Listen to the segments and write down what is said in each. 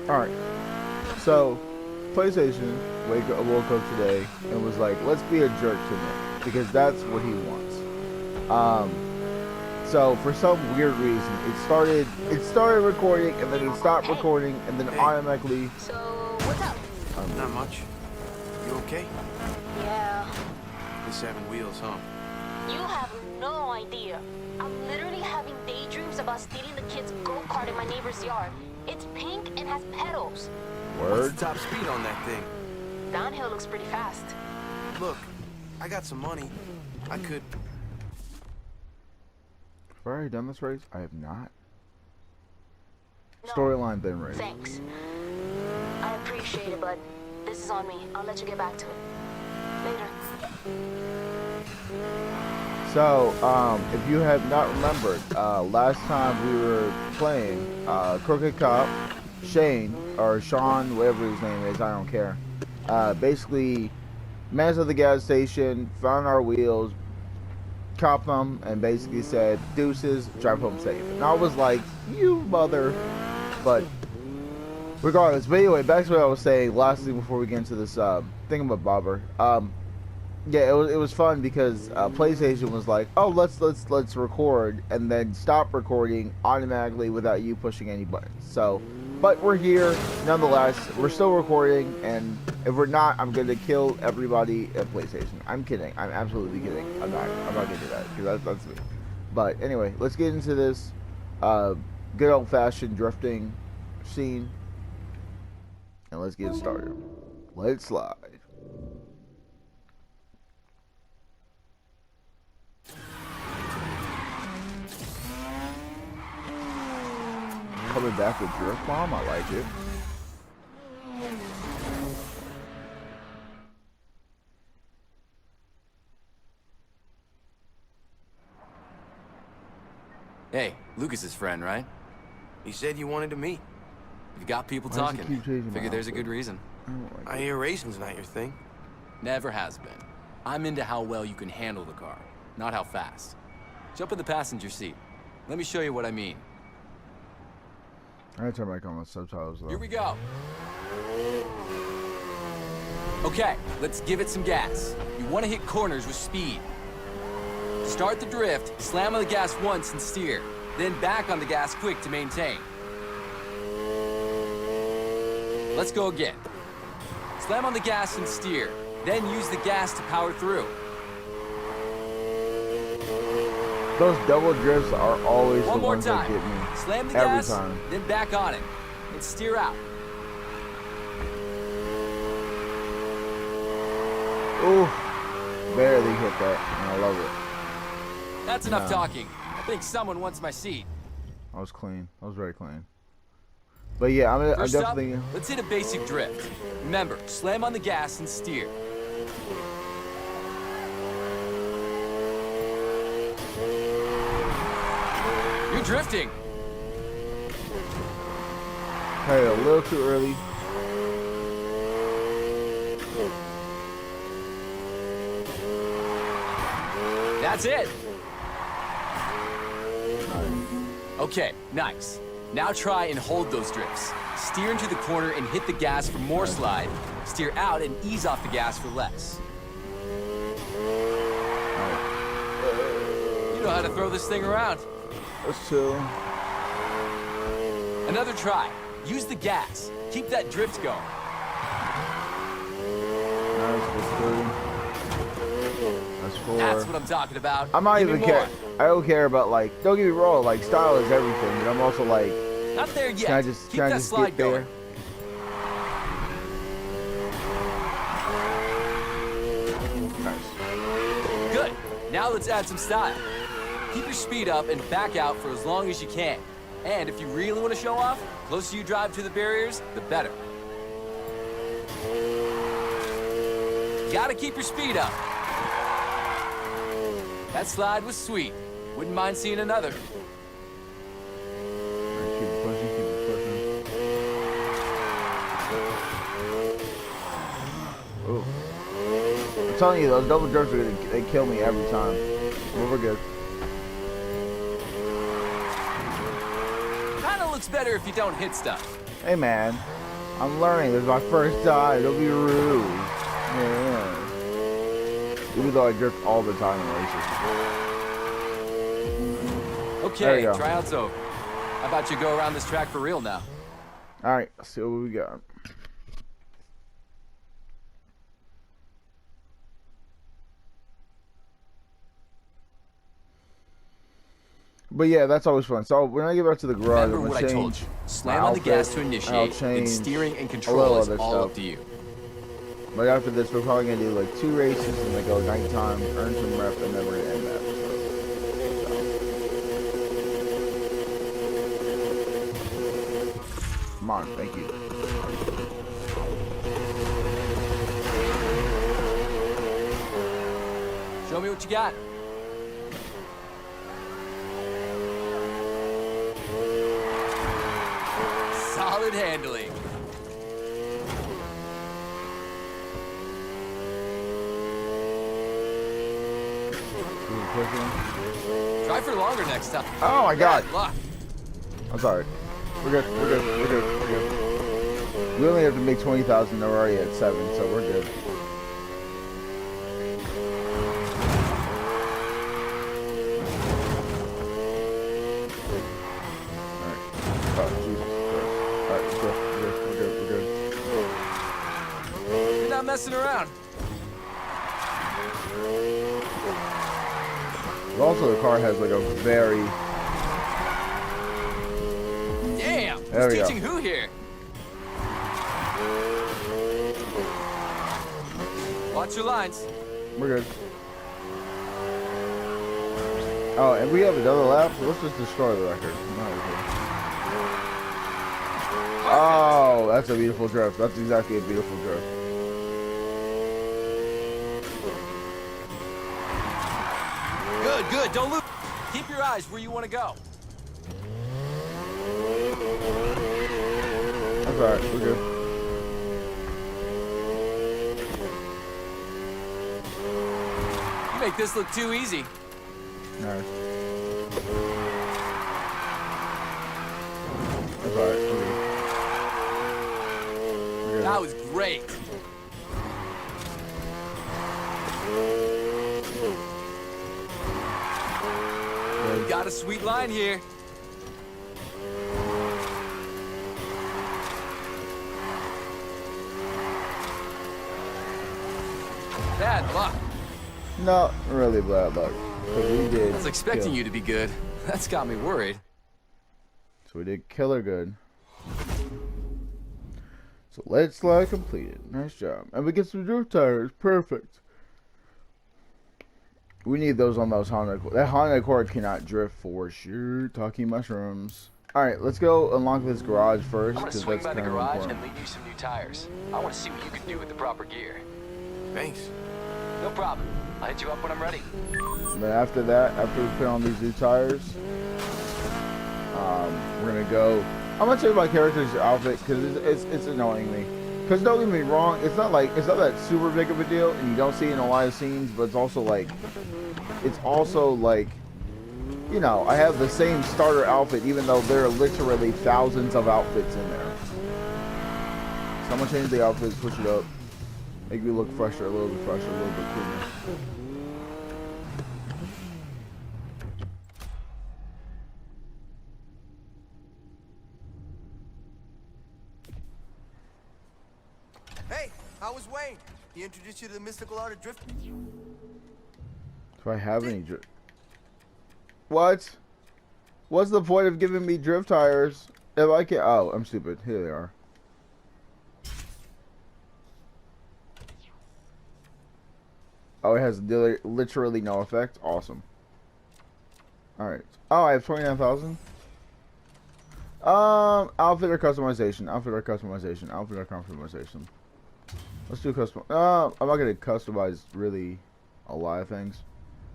All right. So, PlayStation woke up today and was like, "Let's be a jerk to Nick because that's what he wants." So for some weird reason, it started recording and then it stopped Hey. recording and then Hey. automatically. So, what's up? Not much. You okay? Yeah, This having wheels, huh? you have no idea. I'm literally having daydreams about stealing the kid's go-kart in my neighbor's yard. It's pink and has pedals. What's Word. the top speed on that thing? Downhill looks pretty fast. Look, I got some money. I could... Have I already done this race? I have not. No, Storyline been raised. thanks. I appreciate it, but this is on me. I'll let you get back to it. Later. So, if you have not remembered, last time we were playing, Crooked Cop, Shane, or Sean, whatever his name is, I don't care. Basically, met us at the gas station, found our wheels, copped them, and basically said, deuces, drive home safe. And I was like, you mother, but regardless. But anyway, back to what I was saying, last thing before we get into this thingamabobber. Yeah, it was fun because PlayStation was like, oh, let's record, and then stop recording automatically without you pushing any buttons. So, but we're here nonetheless. We're still recording, and if we're not, I'm gonna kill everybody at PlayStation. I'm kidding. I'm absolutely kidding. I'm not gonna do that because that's me. But anyway, let's get into this good old-fashioned drifting scene, and let's get started. Let's slide. Coming back with Drift Bomb, I like it. Hey, Lucas's friend, right? He said you wanted to meet. You've got people Why does he talking. keep changing my Figure there's a outfit? good reason. I don't like I it. hear racing's not your thing. Never has been. I'm into how well you can handle the car, not how fast. Jump in the passenger seat. Let me show you what I mean. I gotta turn back on the subtitles though. Here we go. Okay, let's give it some gas. You want to hit corners with speed. Start the drift, slam on the gas once and steer. Then back on the gas quick to maintain. Let's go again. Slam on the gas and steer. Then use the gas to power through. Those double drifts are always One the more ones that time. get me. Slam the Every gas, time. then back on it. And steer out. Ooh, barely hit that, and I love it. That's enough No. talking. I think someone wants my seat. I was clean. I was very clean. But yeah, I'm First definitely. up, let's hit a basic drift. Remember, slam on the gas and steer. You're drifting. Hey, a little too early. That's it. Okay, nice. Now try and hold those drifts. Steer into the corner and hit the gas for more slide. Steer out and ease off the gas for less. You know how to throw this thing around. Let's chill. Another try. Use the gas. Keep that drift going. Nice, that's 3. That's 4. That's what I'm talking about. I'm not Give me even more. care. I don't care about like. Don't get me wrong. Like style is everything, but I'm also like. Not there yet. Can I just Keep that slide get there? going. Nice. Good. Now let's add some style. Keep your speed up and back out for as long as you can. And if you really want to show off, the closer you drive to the barriers, the better. Gotta keep your speed up. That slide was sweet. Wouldn't mind seeing another. Alright, keep it pushing. Keep it pushing. Ooh. I'm telling you, those double drifts are gonna they kill me every time. But we're good. Kinda looks better if you don't hit stuff. Hey man, I'm learning. This is my first time. Don't be rude. Yeah. Even though I drift all the time in races. Okay, tryout's over. How about you go around this track for real now? Alright, let's see what we got. But yeah, that's always fun. So when I get back to the garage, Remember I'm what gonna I told change you. Slam on the gas to initiate, then steering and control is all up to you. But after this, we're probably gonna do like 2 races and then go nighttime, earn some rep, and then we're gonna end that. So. Come on, thank you. Show me what you got. Solid handling. Try for longer next time. Oh my god. Luck. I'm sorry. We're good. We're good. We're good. We're good. We only have to make 20,000. They're already at 7, so we're good. You're not messing around. Also, the car has like a very... Damn! There Who's we go. teaching who here? Watch your lines. We're good. Oh, and we have another lap, so let's just destroy the record. Oh, that's a beautiful drift. That's exactly a beautiful drift. Good, good. Don't lose. Keep your eyes where you want to go. That's alright, we're good. You make this look too easy. Nice. That's alright, we're good. We're good. That was great. You got a sweet line here. Bad luck. Not really bad luck. Because we did. I was expecting you to be good. That's got me worried. So we did killer good. So lead slide completed. Nice job. And we get some drift tires. Perfect. We need those on those Honda. That Honda Accord cannot drift for sure. Talking mushrooms. Alright, let's go unlock this garage first. I'm gonna swing by the garage and leave you some new tires. I want to see what you can do with the proper gear. Thanks. No problem. I'll hit you up when I'm ready. But after that, after we put on these new tires, we're gonna go. I'm gonna tell you my character's outfit because it's annoying me. Because don't get me wrong, it's not that super big of a deal, and you don't see it in a lot of scenes. But it's also like, you know, I have the same starter outfit, even though there are literally thousands of outfits in there. So I'm gonna change the outfit, switch it up, make me look fresher, a little bit fresher, a little bit cleaner. Hey, how was Wayne? He introduced you to the mystical art of drifting? Do I have any drift? What? What's the point of giving me drift tires if I can't? Oh, I'm stupid. Here they are. Oh, it has literally no effect. Awesome. All right. Oh, I have 29,000. Outfit or customization. Outfit or customization. Outfit or customization. Let's do custom. I'm not gonna customize really a lot of things.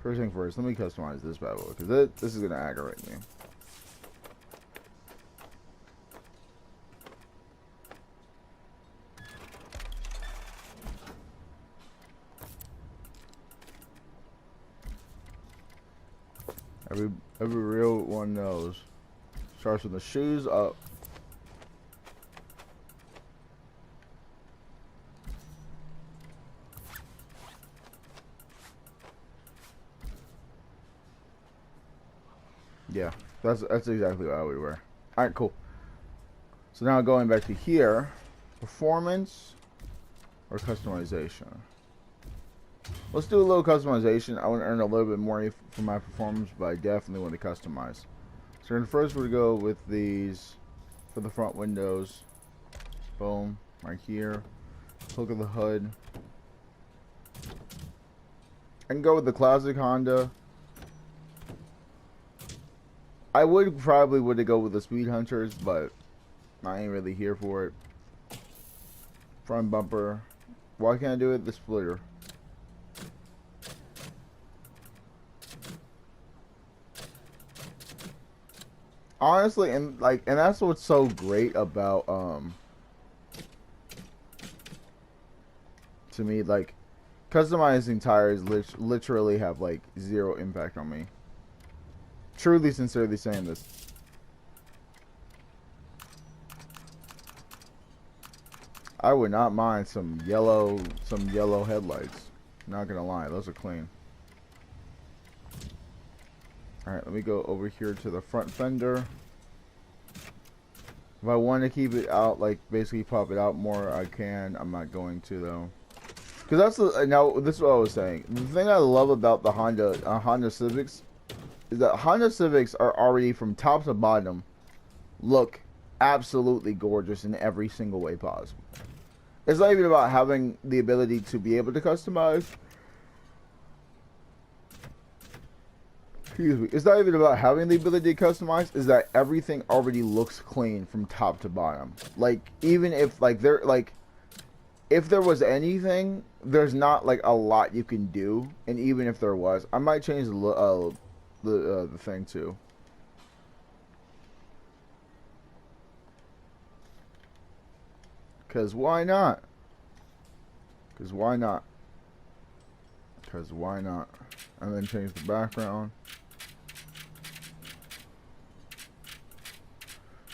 First thing first, let me customize this bad boy because this is gonna aggravate me. Every real one knows. Starts with the shoes up. Yeah, that's exactly what I would wear. All right, cool. So now going back to here, performance or customization. Let's do a little customization. I want to earn a little bit more for my performance, but I definitely want to customize. So first we're go with these for the front windows. Boom, right here. Look at the hood. I can go with the classic Honda. I would probably go with the Speed Hunters, but I ain't really here for it. Front bumper. Why can't I do it? The splitter. Honestly, and that's what's so great about to me, like customizing tires literally have like zero impact on me. Truly, sincerely saying this. I would not mind some yellow headlights. Not gonna lie, those are clean. Alright, let me go over here to the front fender. If I want to keep it out, like basically pop it out more, I can. I'm not going to though. Because now this is what I was saying. The thing I love about the Honda Civics is that Honda Civics are already from top to bottom look absolutely gorgeous in every single way possible. It's not even about having the ability to be able to customize. Excuse me. It's not even about having the ability to customize. Is that everything already looks clean from top to bottom. Like even if if there was anything, there's not like a lot you can do. And even if there was, I might change the thing too. Cause why not? Cause why not? Cause why not? And then change the background.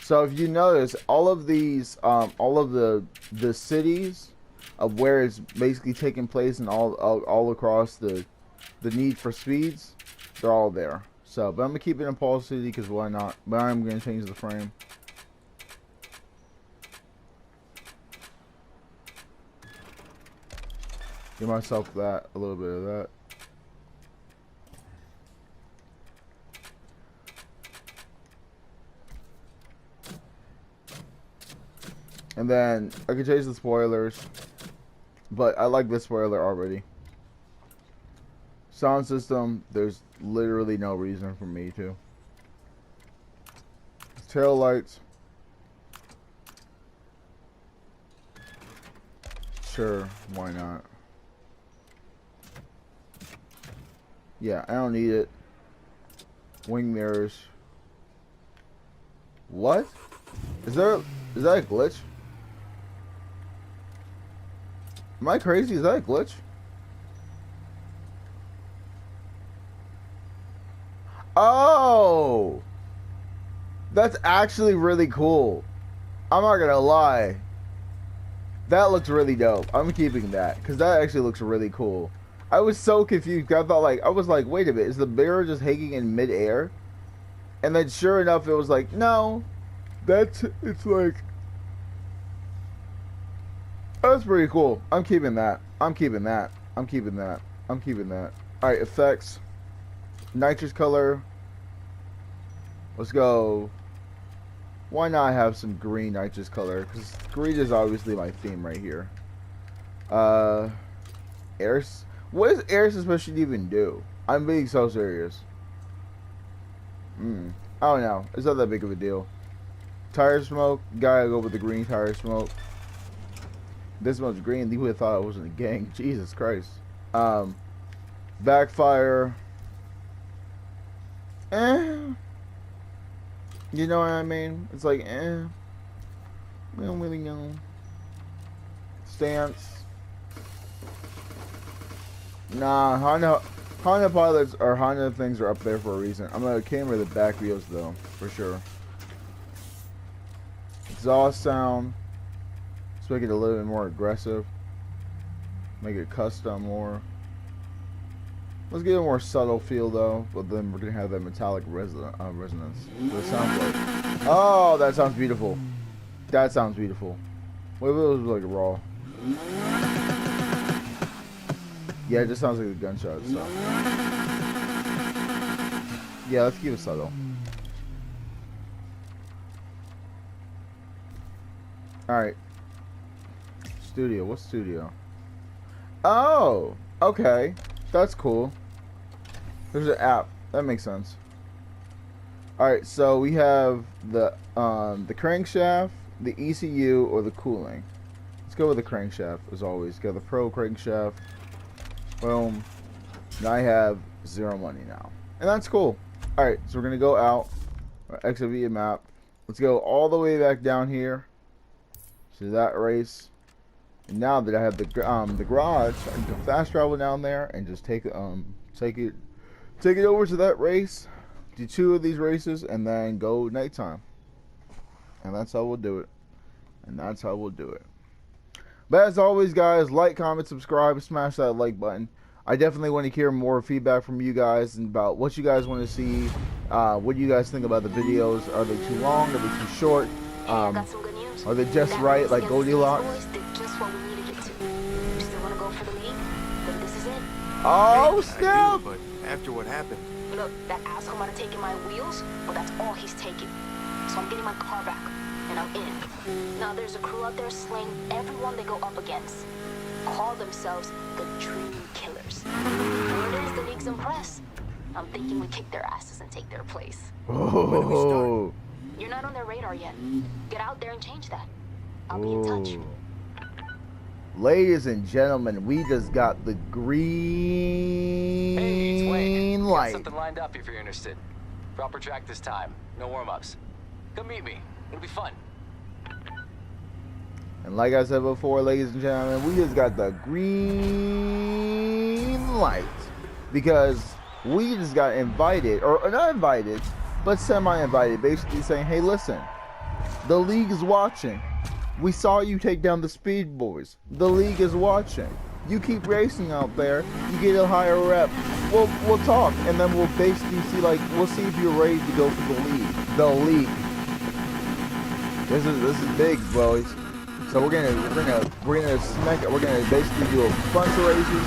So if you notice, all of these, all of the cities of where it's basically taking place and all across the need for speeds, they're all there. So, but I'm gonna keep it in Paul City because why not? But I'm gonna change the frame. Give myself a little bit of that. And then I can change the spoilers, but I like this spoiler already. Sound system, there's literally no reason for me to. Tail lights. Sure, why not? Yeah, I don't need it. Wing mirrors. What? Is that a glitch? Am I crazy? Is that a glitch? Oh! That's actually really cool. I'm not gonna lie. That looks really dope. I'm keeping that because that actually looks really cool. I was so confused. I was like, wait a minute, is the mirror just hanging in midair? And then sure enough, it was like, no, it's like, that's pretty cool. I'm keeping that. I'm keeping that. I'm keeping that. I'm keeping that. All right, effects, nitrous color. Let's go. Why not have some green nitrous color? Because green is obviously my theme right here. Air. What does air suspension even do? I'm being so serious. I don't know. It's not that big of a deal. Tire smoke. Gotta go with the green tire smoke. This much green. You would have thought it wasn't a gang. Jesus Christ. Backfire. You know what I mean? It's like, we don't really know. Stance. Nah, Honda pilots or Honda things are up there for a reason. I'm gonna camera the back wheels though, for sure. Exhaust sound. Let's make it a little bit more aggressive. Make it custom more. Let's get a more subtle feel though, but then we're gonna have that metallic resonance. What it sounds like. Oh, that sounds beautiful. That sounds beautiful. What if it was like raw? Yeah, it just sounds like a gunshot. So yeah, let's keep it subtle. All right. Studio. What's studio? Oh, okay. That's cool. There's an app. That makes sense. Alright, so we have the crankshaft, the ECU, or the cooling. Let's go with the crankshaft, as always. Got the Pro crankshaft. Boom. Now I have 0 money now. And that's cool. Alright, so we're going to go out. Exit via map. Let's go all the way back down here to that race. And now that I have the garage, I can fast travel down there and just take it over to that race, do 2 of these races, and then go nighttime. And that's how we'll do it. And that's how we'll do it. But as always, guys, like, comment, subscribe, smash that like button. I definitely want to hear more feedback from you guys about what you guys want to see. What do you guys think about the videos? Are they too long? Are they too short? I got some good news. Are they just right, like Goldilocks? Just what we needed it to. You still want to go for the league? Then this is it. Oh, Hey, snap! I do, but after what happened, Look, that asshole might have taken my wheels, but that's all he's taking. So I'm getting my car back, and I'm in. Now there's a crew out there slaying everyone they go up against. Call themselves the Dream Killers. Word is the league's impressed. I'm thinking we kick their asses and take their place. Oh. You're not on their radar yet. Get out there and change that. I'll be in touch. Ooh. Ladies and gentlemen, we just got the green Hey, it's Wayne. Got light. something lined up if you're interested. Proper track this time. No warm-ups. Come meet me. It'll be fun. And like I said before, ladies and gentlemen, we just got the green light. Because we just got invited, or not invited, but semi-invited, basically saying, hey, listen, the league is watching. We saw you take down the Speed Boys. The league is watching. You keep racing out there, you get a higher rep. We'll talk, and then we'll basically see, like, we'll see if you're ready to go for the league. The league. This is big, boys. So we're gonna basically do a bunch of races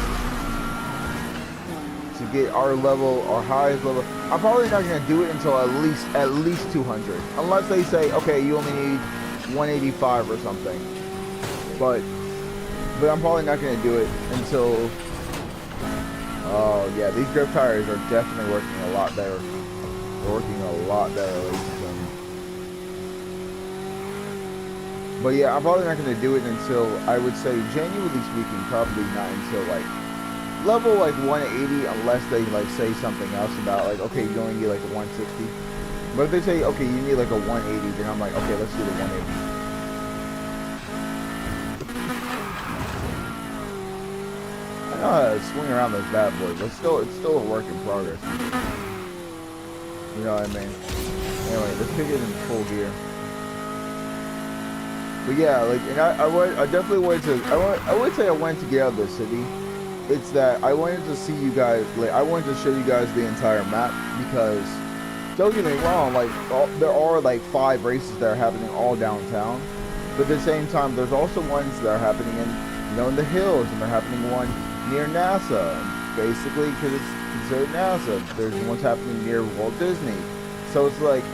to get our level, our highest level. I'm probably not gonna do it until at least 200, unless they say, okay, you only need 185 or something. But I'm probably not gonna do it until. Oh yeah, these grip tires are definitely working a lot better. They're working a lot better, ladies and gentlemen. But yeah, I'm probably not gonna do it until, I would say, genuinely speaking, probably not until like level like 180, unless they like say something else about like, okay, you only need like a 160. But if they say, okay, you need like a 180, then I'm like, okay, let's do the 180. I know how to swing around those bad boys, but it's still a work in progress. You know what I mean? Anyway, let's kick it in full gear. But yeah, like, and I definitely wanted to, I wouldn't say I wanted to get out of the city. It's that I wanted to see you guys, like, I wanted to show you guys the entire map, because, don't get me wrong, like, there are like 5 races that are happening all downtown, but at the same time, there's also ones that are happening in, you know, in the hills, and they're happening one near NASA, basically, because it's considered NASA. There's ones happening near Walt Disney, so it's like,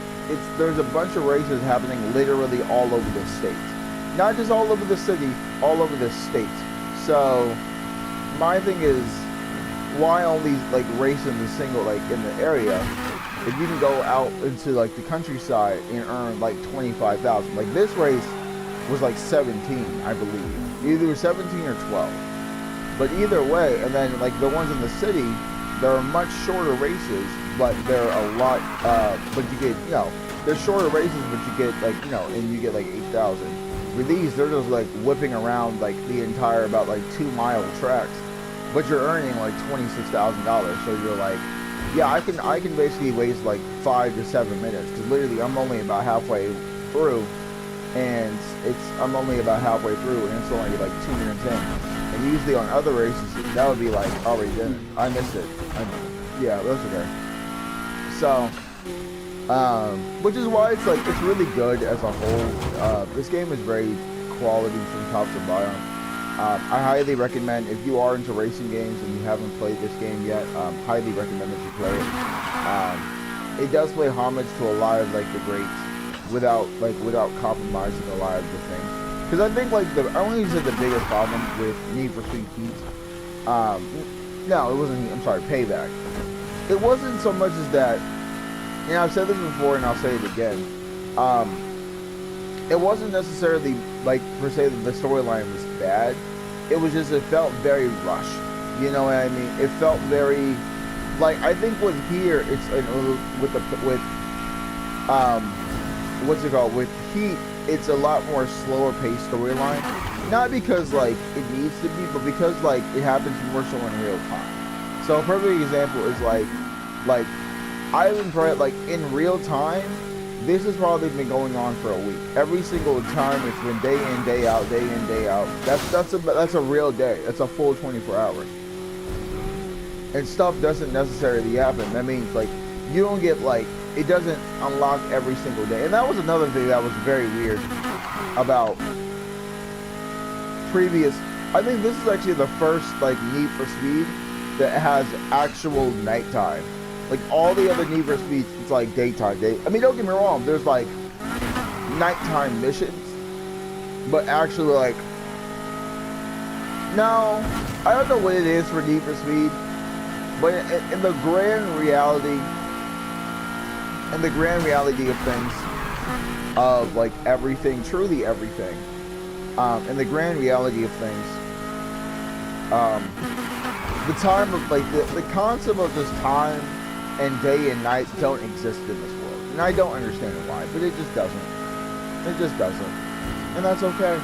there's a bunch of races happening literally all over the state. Not just all over the city, all over the state. So my thing is, why only like race in the single, like in the area, if you can go out into like the countryside and earn like 25,000. Like this race was like 17, I believe. Either 17 or 12. But either way, and then like the ones in the city, they're much shorter races, but they're a lot, but you get, you know, they're shorter races, but you get like, you know, and you get like 8,000. With these, they're just like whipping around like the entire about like 2-mile tracks, but you're earning like $26,000. So you're like, yeah, I can basically waste like 5 to 7 minutes, because literally I'm only about halfway through, and it's only like 2 minutes in, And usually on other races, that would be like already done. I missed it. Yeah, that's okay. So, which is why it's like, it's really good as a whole. This game is very quality from top to bottom. I highly recommend, if you are into racing games and you haven't played this game yet, highly recommend that you play it. It does play homage to a lot of like the greats without compromising a lot of the things. Because I think like I only said the biggest problem with Need for Speed Heat. No, it wasn't. I'm sorry, Payback. It wasn't so much as that. You know, I've said this before and I'll say it again. It wasn't necessarily like per se that the storyline was bad. It was just, it felt very rushed. You know what I mean? It felt very like, I think with here it's what's it called? With Heat, it's a lot more slower paced storyline. Not because like it needs to be, but because like it happens more so in real time. So a perfect example is like I've been probably like in real time. This has probably been going on for a week. Every single time it's been day in, day out, day in, day out. That's a real day. That's a full 24 hours. And stuff doesn't necessarily happen. That means like you don't get like, it doesn't unlock every single day. And that was another thing that was very weird about previous. I think this is actually the first like Need for Speed that has actual nighttime. Like all the other Need for Speeds, it's like daytime. I mean, don't get me wrong. There's like nighttime missions, but actually like, no, I don't know what it is for Need for Speed, but in the grand reality, of things, of like everything, truly everything, in the grand reality of things, the time of like the concept of this time and day and night don't exist in this world. And I don't understand why, but it just doesn't. It just doesn't. And that's okay.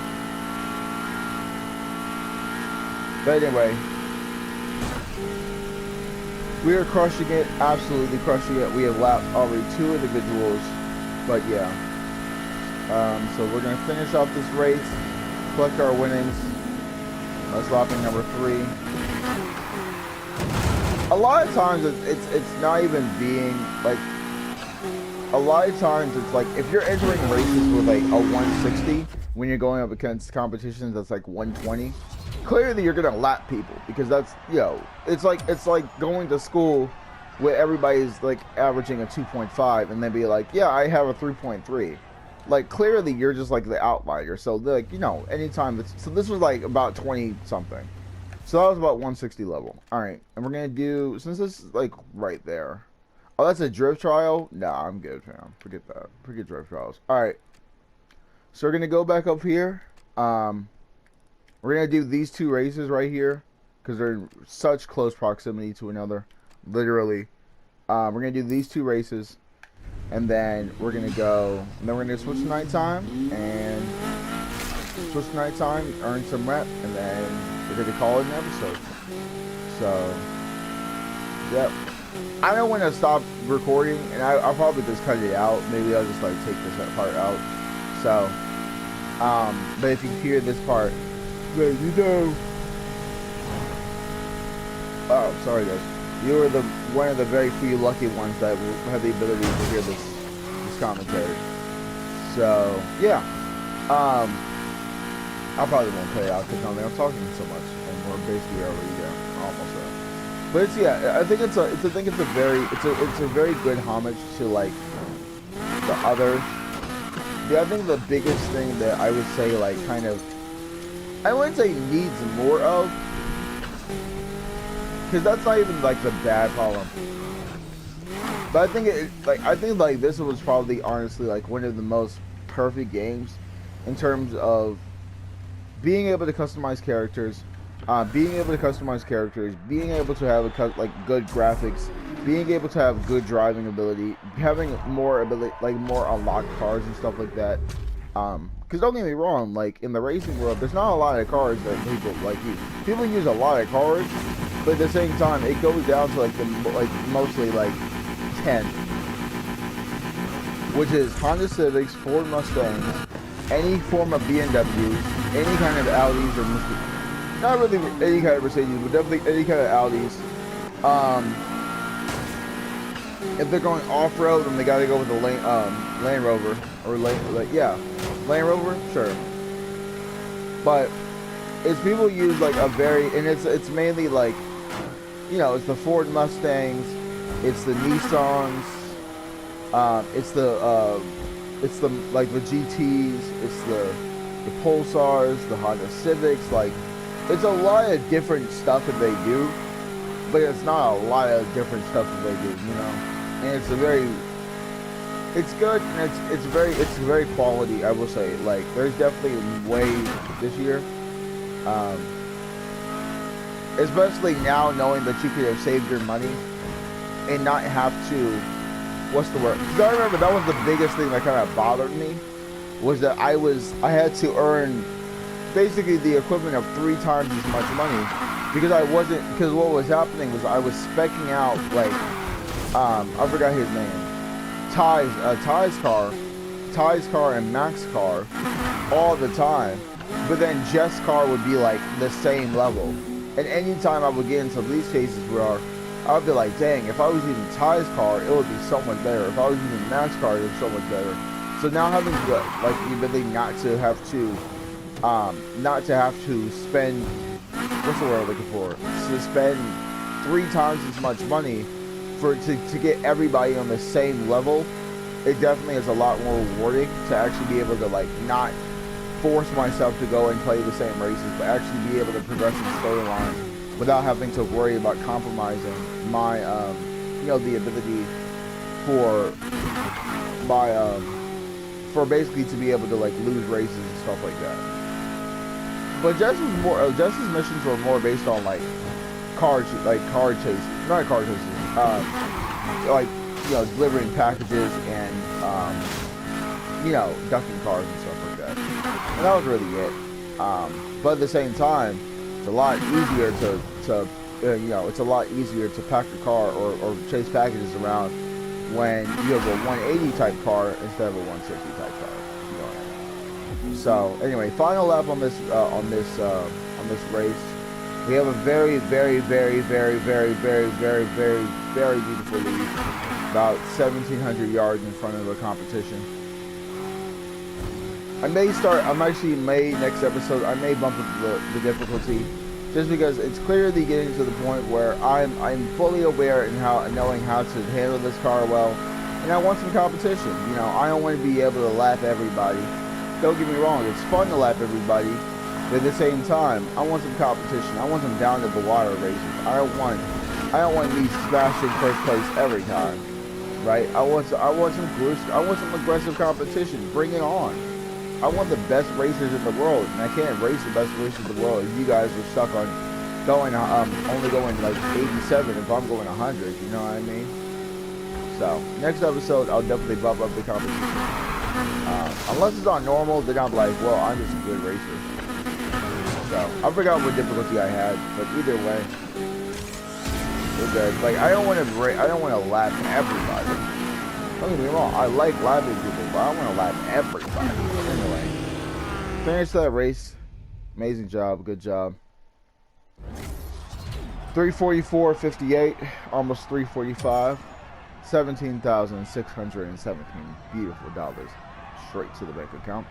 But anyway, we are crushing it, absolutely crushing it. We have lapped already 2 individuals, but yeah. So we're gonna finish off this race, collect our winnings. That's lapping number 3. A lot of times it's not even being like, a lot of times it's like if you're entering races with like a 160 when you're going up against competitions that's like 120, clearly you're gonna lap people, because that's, you know, it's like going to school where everybody's like averaging a 2.5 and then be like, yeah, I have a 3.3. Like clearly you're just like the outlier. So like, you know, anytime so this was like about 20 something. So that was about 160 level. Alright, and we're gonna do, since this is like right there. Oh, that's a drift trial? Nah, I'm good, fam. Forget that. Forget drift trials. Alright. So we're gonna go back up here. We're gonna do these 2 races right here, because they're in such close proximity to another. Literally. We're gonna do these 2 races. And then we're gonna go, and then we're gonna switch to nighttime, and switch to nighttime, earn some rep, and then we're gonna call it an episode. So, yep. I don't want to stop recording, and I'll probably just cut it out. Maybe I'll just like take this part out. So, but if you hear this part, then you know. Oh, sorry guys. You are one of the very few lucky ones that will have the ability to hear this commentary. So yeah, I probably won't play it out because I'm talking so much, and we're basically already there, almost there. But it's, yeah, I think it's a very good homage to like the other. I think the biggest thing that I would say like kind of, I wouldn't say needs more of, because that's not even like the bad problem. But I think this was probably honestly like one of the most perfect games in terms of being able to customize characters, being able to have good graphics, being able to have good driving ability, having more ability, like more unlocked cars and stuff like that. Because don't get me wrong, like in the racing world, there's not a lot of cars that people like use. People use a lot of cars, but at the same time, it goes down to mostly like 10, which is Honda Civics, Ford Mustangs, any form of BMWs, any kind of Audis or not really any kind of Mercedes, but definitely any kind of Audis. If they're going off-road, then they gotta go with the Land Rover or Land Rover, sure. But it's people use like a very, and it's mainly like, you know, it's the Ford Mustangs, it's the Nissans, it's the like the GTs, it's the Pulsars, the Honda Civics. Like, it's a lot of different stuff that they do, but it's not a lot of different stuff that they do, you know. And it's it's good, and it's very quality, I will say. Like, there's definitely ways this year, especially now knowing that you could have saved your money and not have to, what's the word? Because I remember that was the biggest thing that kind of bothered me, was that I had to earn basically the equivalent of 3 times as much money, because what was happening was I was speccing out, like, I forgot his name, Ty's car and Mac's car all the time, but then Jeff's car would be like the same level. And anytime I would get into these cases where I would be like, dang, if I was using Ty's car, it would be so much better. If I was using Mac's car, it would be so much better. So now having to, like, the ability not to have to spend, what's the word I'm looking for? To spend 3 times as much money to get everybody on the same level, it definitely is a lot more rewarding to actually be able to, like, not force myself to go and play the same races, but actually be able to progress in the storyline without having to worry about compromising my, you know, the ability for my, for basically to be able to, like, lose races and stuff like that. But Jesse's missions were more based on, like, car chases, not car chases, like, you know, delivering packages and, you know, ducking cars and stuff like that. And that was really it. But at the same time, it's a lot easier to you know, it's a lot easier to pack your car or chase packages around when you have a 180 type car instead of a 160 type car. You know what I mean? So anyway, final lap on this race. We have a very, very, very, very, very, very, very, very, very beautiful lead, about 1,700 yards in front of the competition. Next episode, I may bump up the difficulty, just because it's clearly getting to the point where I'm fully aware and knowing how to handle this car well, and I want some competition. You know, I don't want to be able to lap everybody. Don't get me wrong, it's fun to lap everybody. But at the same time, I want some competition. I want some down to the wire races. I don't want me smashing first place every time, right? I want some aggressive competition. Bring it on. I want the best racers in the world, and I can't race the best racers in the world if you guys are stuck on going only going like 87 if I'm going 100. You know what I mean? So next episode, I'll definitely bump up the competition. Unless it's on normal, then I'm like, well, I'm just a good racer. So I forgot what difficulty I had, but either way, we're good. Like, I don't want to lap everybody. Don't get me wrong, I like lapping people, but I want to lap everybody. Anyway, finish that race. Amazing job, good job. 344.58, almost 345. $17,617 beautiful dollars straight to the bank account.